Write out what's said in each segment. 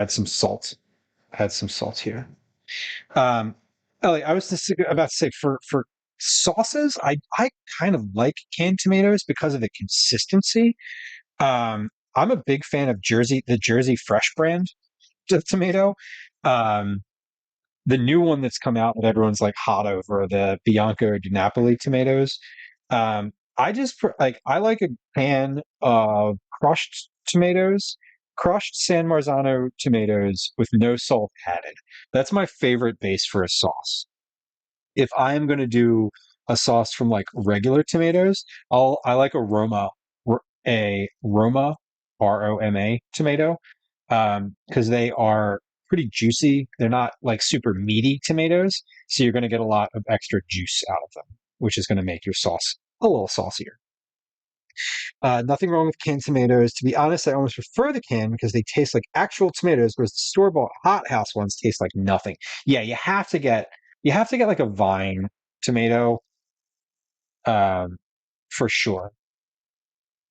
Add some salt. Add some salt here. Um, Ellie, I was just about to say for sauces, I kind of like canned tomatoes because of the consistency. I'm a big fan of the Jersey Fresh brand tomato. Um, the new one that's come out that everyone's like hot over, the Bianco di Napoli tomatoes. I like a can of crushed San Marzano tomatoes with no salt added. That's my favorite base for a sauce. If I am going to do a sauce from like regular tomatoes, I like a Roma Roma tomato because they are pretty juicy. They're not like super meaty tomatoes, so you're going to get a lot of extra juice out of them, which is going to make your sauce a little saucier. Nothing wrong with canned tomatoes. To be honest, I almost prefer the can because they taste like actual tomatoes, whereas the store-bought hothouse ones taste like nothing. Yeah, you have to get like a vine tomato, um, for sure.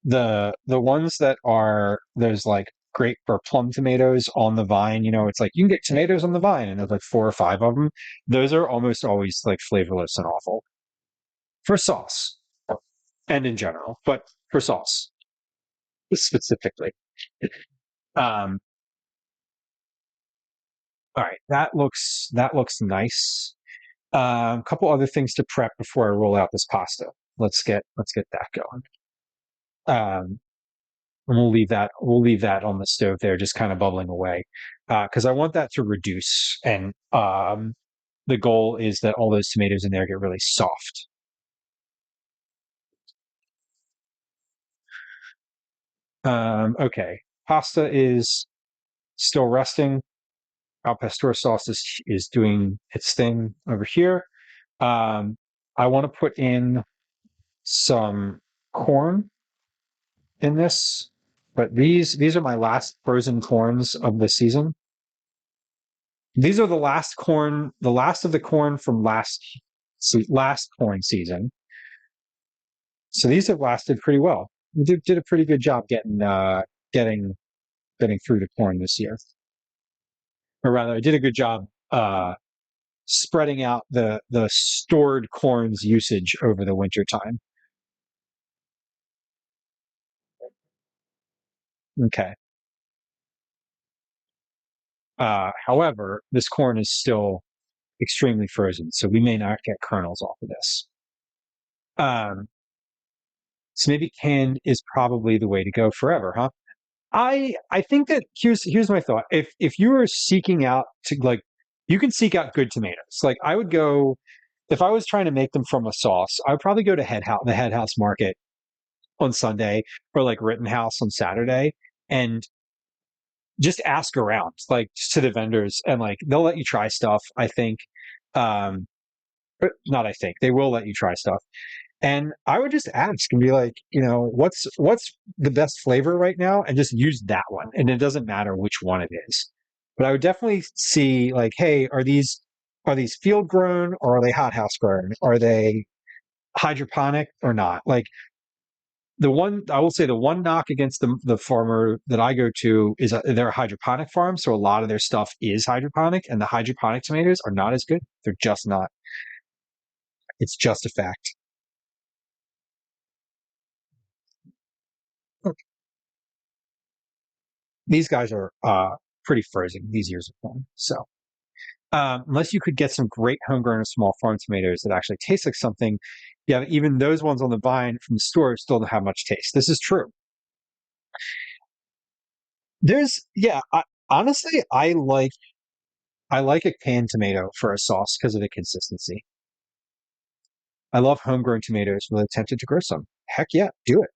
The ones that are there's like grape or plum tomatoes on the vine. It's like you can get tomatoes on the vine, and there's like four or five of them. Those are almost always like flavorless and awful for sauce and in general, but for sauce specifically. Um, all right, that looks nice. A couple other things to prep before I roll out this pasta. Let's get that going. Um, and we'll leave that on the stove there, just kind of bubbling away, because I want that to reduce. And the goal is that all those tomatoes in there get really soft. Okay, pasta is still resting. Al pastor sauce is doing its thing over here. Um, I want to put in some corn in this, but these are my last frozen corns of the season. These are the last of the corn from last corn season. So these have lasted pretty well. We did a pretty good job getting getting through the corn this year, or rather, I did a good job spreading out the stored corn's usage over the winter time. Okay. However, this corn is still extremely frozen, so we may not get kernels off of this. Um, so maybe canned is probably the way to go forever, huh? I think that here's my thought. If you are seeking out to like, you can seek out good tomatoes. Like I would go if I was trying to make them from a sauce, I would probably go to the Head House Market on Sunday, or like Rittenhouse on Saturday, and just ask around, like just to the vendors, and like they'll let you try stuff. I think, um, not I think they will let you try stuff. And I would just ask and be like, what's the best flavor right now, and just use that one. And it doesn't matter which one it is. But I would definitely see like, hey, are these field grown, or are they hothouse grown? Are they hydroponic or not? Like I will say the one knock against the farmer that I go to is they're a hydroponic farm, so a lot of their stuff is hydroponic, and the hydroponic tomatoes are not as good. They're just not. It's just a fact. These guys are pretty frozen. These years of corn. So unless you could get some great homegrown or small farm tomatoes that actually taste like something, yeah, even those ones on the vine from the store still don't have much taste. This is true. Yeah. Honestly, I like a canned tomato for a sauce because of the consistency. I love homegrown tomatoes. Really tempted to grow some. Heck yeah, do it.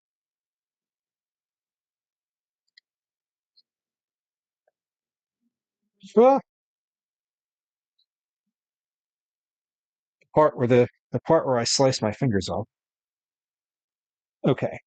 Ah, the part where I slice my fingers off. Okay.